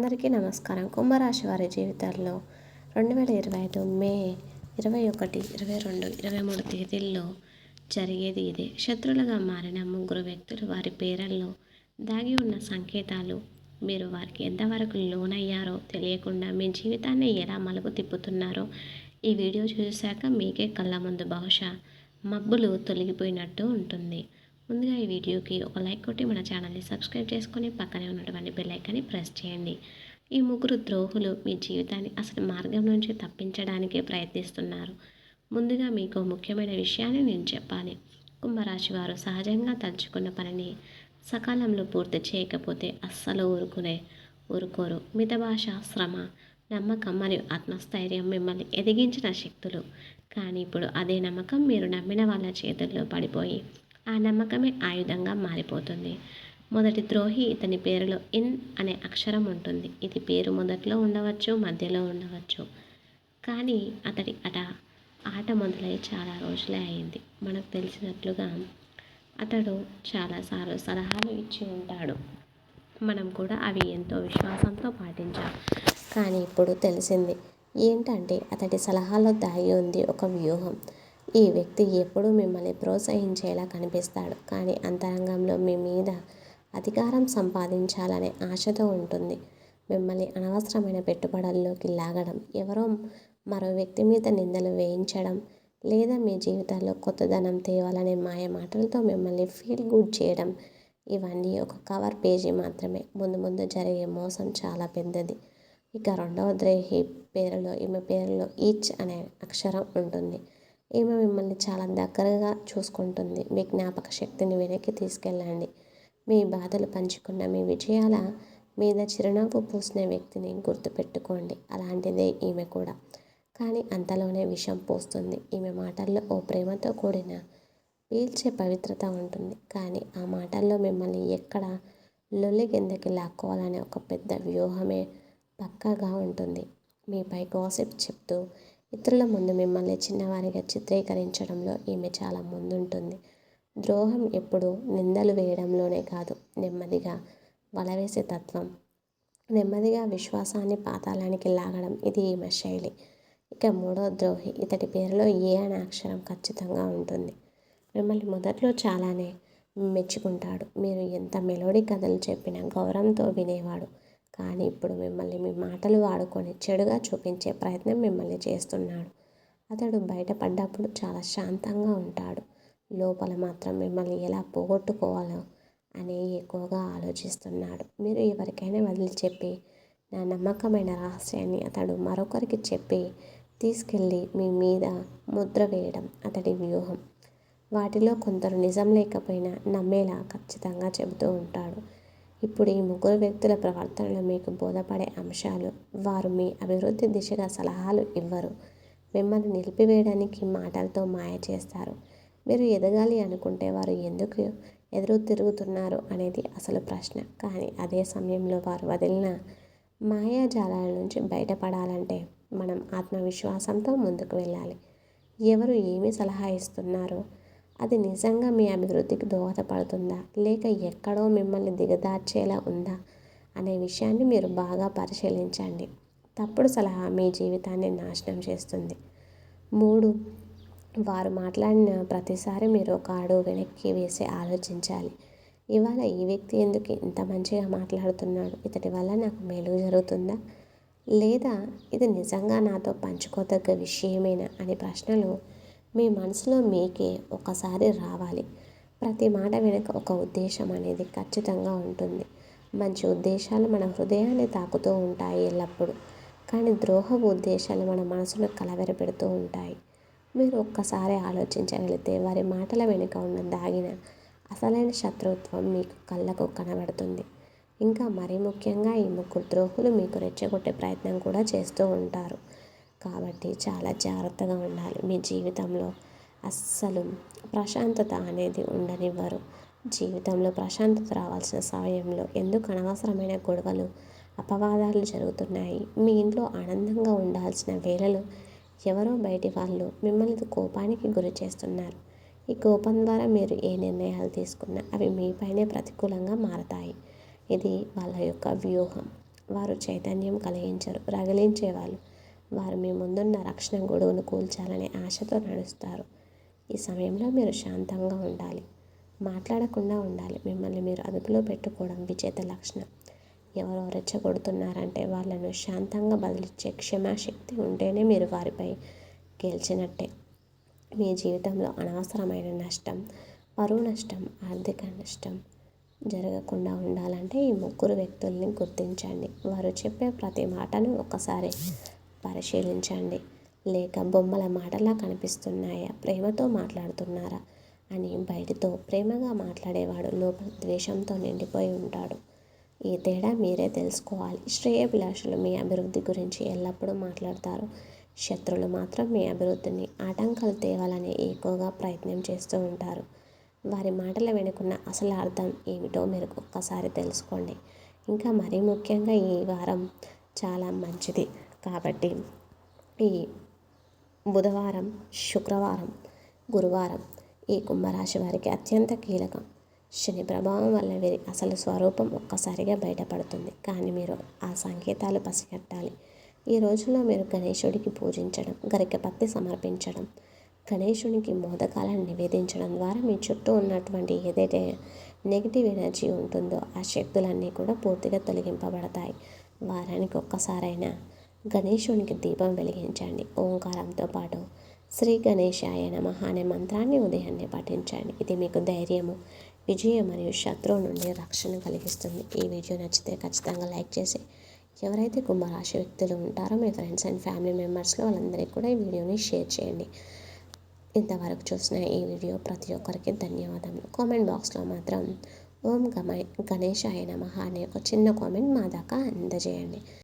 అందరికీ నమస్కారం. కుంభరాశి వారి జీవితాల్లో 2025 మే 21, 22, 23 తేదీల్లో జరిగేది ఇదే. శత్రులుగా మారిన ముగ్గురు వ్యక్తులు వారి పేర్లలో దాగి ఉన్న సంకేతాలు, మీరు వారికి ఎంతవరకు లోనయ్యారో తెలియకుండా మీ జీవితాన్ని ఎలా మలుపు తిప్పుతున్నారో ఈ వీడియో చూశాక మీకే కళ్ళ ముందు బహుశా మబ్బులు తొలగిపోయినట్టు ఉంటుంది. ముందుగా ఈ వీడియోకి ఒక లైక్ కొట్టి మన ఛానల్ని సబ్స్క్రైబ్ చేసుకొని పక్కనే ఉన్నటువంటి బెల్ ఐకాన్ని ప్రెస్ చేయండి. ఈ ముగ్గురు ద్రోహులు మీ జీవితాన్ని అసలు మార్గం నుంచి తప్పించడానికే ప్రయత్నిస్తున్నారు. ముందుగా మీకు ముఖ్యమైన విషయాన్ని నేను చెప్పాలి. కుంభరాశి వారు సహజంగా తలుచుకున్న పనిని సకాలంలో పూర్తి చేయకపోతే అస్సలు ఊరుకోరు. మితభాష, శ్రమ, నమ్మకం మరియు ఆత్మస్థైర్యం మిమ్మల్ని ఎదిగించిన శక్తులు. కానీ ఇప్పుడు అదే నమ్మకం మీరు నమ్మిన వాళ్ళ చేతుల్లో పడిపోయి ఆ నమ్మకమే ఆయుధంగా మారిపోతుంది. మొదటి ద్రోహి, ఇతని పేరులో ఇన్ అనే అక్షరం ఉంటుంది. ఇది పేరు మొదట్లో ఉండవచ్చు, మధ్యలో ఉండవచ్చు. కానీ అతడి ఆట మొదలై చాలా రోజులే అయింది. మనకు తెలిసినట్లుగా అతడు చాలాసార్లు సలహాలు ఇచ్చి ఉంటాడు. మనం కూడా అవి ఎంతో విశ్వాసంతో పాటించాం. కానీ ఇప్పుడు తెలిసింది ఏంటంటే అతడి సలహాలో దాగి ఉంది ఒక వ్యూహం. ఈ వ్యక్తి ఎప్పుడూ మిమ్మల్ని ప్రోత్సహించేలా కనిపిస్తాడు, కానీ అంతరంగంలో మీ మీద అధికారం సంపాదించాలనే ఆశతో ఉంటుంది. మిమ్మల్ని అనవసరమైన పెట్టుబడుల్లోకి లాగడం, ఎవరో మరో వ్యక్తి మీద నిందలు వేయించడం, లేదా మీ జీవితాల్లో కొత్తదనం తేవాలనే మాయ మాటలతో మిమ్మల్ని ఫీల్ గుడ్ చేయడం, ఇవన్నీ ఒక కవర్ పేజీ మాత్రమే. ముందు జరిగే మోసం చాలా పెద్దది. ఇక రెండవ ద్రోహి ఈమె పేరులో ఈచ్ అనే అక్షరం ఉంటుంది. ఈమె మిమ్మల్ని చాలా దగ్గరగా చూసుకుంటుంది. మీ జ్ఞాపక శక్తిని వెనక్కి తీసుకెళ్ళండి. మీ బాధలు పంచుకున్న, మీ విజయాల మీద చిరునవ్వు పూసిన వ్యక్తిని గుర్తుపెట్టుకోండి. అలాంటిదే ఈమె కూడా. కానీ అంతలోనే విషం పోస్తుంది. ఈమె మాటల్లో ఓ ప్రేమతో కూడిన పీల్చే పవిత్రత ఉంటుంది. కానీ ఆ మాటల్లో మిమ్మల్ని ఎక్కడ లొల్లి కిందకి లాక్కోవాలనే ఒక పెద్ద వ్యూహమే పక్కాగా ఉంటుంది. మీపై గాసిప్ చెప్తూ ఇతరుల ముందు మిమ్మల్ని చిన్నవారిగా చిత్రీకరించడంలో ఈమె చాలా ముందుంటుంది. ద్రోహం ఎప్పుడు నిందలు వేయడంలోనే కాదు, నెమ్మదిగా వలవేసే తత్వం, నెమ్మదిగా విశ్వాసాన్ని పాతాళానికి లాగడం, ఇది ఈమె శైలి. ఇక మూడో ద్రోహి, ఇతడి పేరులో ఏ అనే అక్షరం ఖచ్చితంగా ఉంటుంది. మిమ్మల్ని మొదట్లో చాలానే మెచ్చుకుంటాడు. మీరు ఎంత మెలోడీ కథలు చెప్పినా గౌరవంతో వినేవాడు. కానీ ఇప్పుడు మిమ్మల్ని మీ మాటలు వాడుకొని చెడుగా చూపించే ప్రయత్నం మిమ్మల్ని చేస్తున్నాడు. అతడు బయటపడ్డప్పుడు చాలా శాంతంగా ఉంటాడు. లోపల మాత్రం మిమ్మల్ని ఎలా పోగొట్టుకోవాలో అని ఎక్కువగా ఆలోచిస్తున్నాడు. మీరు ఎవరికైనా వదిలి చెప్పి నా నమ్మకమైన రహస్యాన్ని అతడు మరొకరికి చెప్పి తీసుకెళ్ళి మీ మీద ముద్ర వేయడం అతడి వ్యూహం. వాటిలో కొందరు నిజం లేకపోయినా నమ్మేలా ఖచ్చితంగా చెబుతూ ఉంటాడు. ఇప్పుడు ఈ ముగ్గురు వ్యక్తుల ప్రవర్తనలో మీకు బోధపడే అంశాలు. వారు మీ అభివృద్ధి దిశగా సలహాలు ఇవ్వరు. మిమ్మల్ని నిలిపివేయడానికి మాటలతో మాయ చేస్తారు. మీరు ఎదగాలి అనుకుంటే వారు ఎందుకు ఎదురు తిరుగుతున్నారు అనేది అసలు ప్రశ్న. కానీ అదే సమయంలో వారు వదిలిన మాయాజాలాల నుంచి బయటపడాలంటే మనం ఆత్మవిశ్వాసంతో ముందుకు వెళ్ళాలి. ఎవరు ఏమి సలహా ఇస్తున్నారో అది నిజంగా మీ అభివృద్ధికి దోహదపడుతుందా, లేక ఎక్కడో మిమ్మల్ని దిగదార్చేలా ఉందా అనే విషయాన్ని మీరు బాగా పరిశీలించండి. తప్పుడు సలహా మీ జీవితాన్ని నాశనం చేస్తుంది. 3. వారు మాట్లాడిన ప్రతిసారి మీరు ఒక అడుగు వెనక్కి వేసి ఆలోచించాలి. ఇవాళ ఈ వ్యక్తి ఎందుకు ఇంత మంచిగా మాట్లాడుతున్నాడు? ఇతడి వల్ల నాకు మేలు జరుగుతుందా, లేదా ఇది నిజంగా నాతో పంచుకోదగ్గ విషయమేనా అనే ప్రశ్నలు మీ మనసులో మీకే ఒకసారి రావాలి. ప్రతి మాట వెనుక ఒక ఉద్దేశం అనేది ఖచ్చితంగా ఉంటుంది. మంచి ఉద్దేశాలు మన హృదయాన్ని తాకుతూ ఉంటాయి ఎల్లప్పుడూ. కానీ ద్రోహ ఉద్దేశాలు మన మనసును కలవరపెడుతూ ఉంటాయి. మీరు ఒక్కసారి ఆలోచించగలిగితే వారి మాటల వెనుక ఉన్న దాగిన అసలైన శత్రుత్వం మీకు కళ్ళకు కనబడుతుంది. ఇంకా మరీ ముఖ్యంగా ఈ ముగ్గురు ద్రోహులు మీకు రెచ్చగొట్టే ప్రయత్నం కూడా చేస్తూ ఉంటారు. కాబట్టి చాలా జాగ్రత్తగా ఉండాలి. మీ జీవితంలో అస్సలు ప్రశాంతత అనేది ఉండనివ్వరు. జీవితంలో ప్రశాంతత రావాల్సిన సమయంలో ఎందుకు అనవసరమైన గొడవలు, అపవాదాలు జరుగుతున్నాయి? మీ ఇంట్లో ఆనందంగా ఉండాల్సిన వేళలో ఎవరో బయటి వాళ్ళు మిమ్మల్ని కోపానికి గురి చేస్తున్నారు. ఈ కోపం ద్వారా మీరు ఏ నిర్ణయాలు తీసుకున్నా అవి మీపైనే ప్రతికూలంగా మారతాయి. ఇది వాళ్ళ యొక్క వ్యూహం. వారు చైతన్యం కలిగించరు, రగిలించేవాళ్ళు. వారు మీ ముందున్న రక్షణ గొడుగును కూల్చాలనే ఆశతో నడుస్తారు. ఈ సమయంలో మీరు శాంతంగా ఉండాలి, మాట్లాడకుండా ఉండాలి. మిమ్మల్ని మీరు అదుపులో పెట్టుకోవడం విజేత లక్షణం. ఎవరో రెచ్చగొడుతున్నారంటే వాళ్ళను శాంతంగా బదిలిచ్చే క్షమాశక్తి ఉంటేనే మీరు వారిపై గెలిచినట్టే. మీ జీవితంలో అనవసరమైన నష్టం, పరువు నష్టం, ఆర్థిక నష్టం జరగకుండా ఉండాలంటే ఈ ముగ్గురు వ్యక్తుల్ని గుర్తించండి. వారు చెప్పే ప్రతి మాటను ఒక్కసారి పరిశీలించండి. లేక బొమ్మల మాటలా కనిపిస్తున్నాయా, ప్రేమతో మాట్లాడుతున్నారా అని. బయటితో ప్రేమగా మాట్లాడేవాడు లోపల ద్వేషంతో నిండిపోయి ఉంటాడు. ఈ తేడా మీరే తెలుసుకోవాలి. శ్రేయోభిలాషులు మీ అభివృద్ధి గురించి ఎల్లప్పుడూ మాట్లాడతారు. శత్రువులు మాత్రం మీ అభివృద్ధిని ఆటంకాలు తేవాలని ఎక్కువగా ప్రయత్నం చేస్తూ ఉంటారు. వారి మాటల వెనుకున్న అసలు అర్థం ఏమిటో మీరు ఒక్కసారి తెలుసుకోండి. ఇంకా మరీ ముఖ్యంగా ఈ వారం చాలా మంచిది కాబట్టి ఈ బుధవారం, శుక్రవారం, గురువారం ఈ కుంభరాశి వారికి అత్యంత కీలకం. శని ప్రభావం వల్ల వీరి అసలు స్వరూపం ఒక్కసారిగా బయటపడుతుంది. కానీ మీరు ఆ సంకేతాలు పసిగట్టాలి. ఈ రోజుల్లో మీరు గణేశుడికి పూజించడం, గరికపత్తి సమర్పించడం, గణేశునికి మోదకాలను నివేదించడం ద్వారా మీ చుట్టూ ఉన్నటువంటి ఏదైతే నెగిటివ్ ఎనర్జీ ఉంటుందో ఆ శక్తులన్నీ కూడా పూర్తిగా తొలగింపబడతాయి. వారానికి ఒక్కసారైనా గణేశునికి దీపం వెలిగించండి. ఓంకారంతో పాటు శ్రీ గణేశాయ నమః అనే మంత్రాన్ని ఉదయాన్నే పఠించండి. ఇది మీకు ధైర్యము, విజయం మరియు శత్రువు నుండి రక్షణ కలిగిస్తుంది. ఈ వీడియో నచ్చితే ఖచ్చితంగా లైక్ చేసి ఎవరైతే కుంభరాశి వ్యక్తులు ఉంటారో మీ ఫ్రెండ్స్ అండ్ ఫ్యామిలీ మెంబర్స్లో వాళ్ళందరికీ కూడా ఈ వీడియోని షేర్ చేయండి. ఇంతవరకు చూసిన ఈ వీడియో ప్రతి ఒక్కరికి ధన్యవాదములు. కామెంట్ బాక్స్లో మాత్రం ఓం గణేశాయ నమః అనే ఒక చిన్న కామెంట్ మా దాకా అందజేయండి.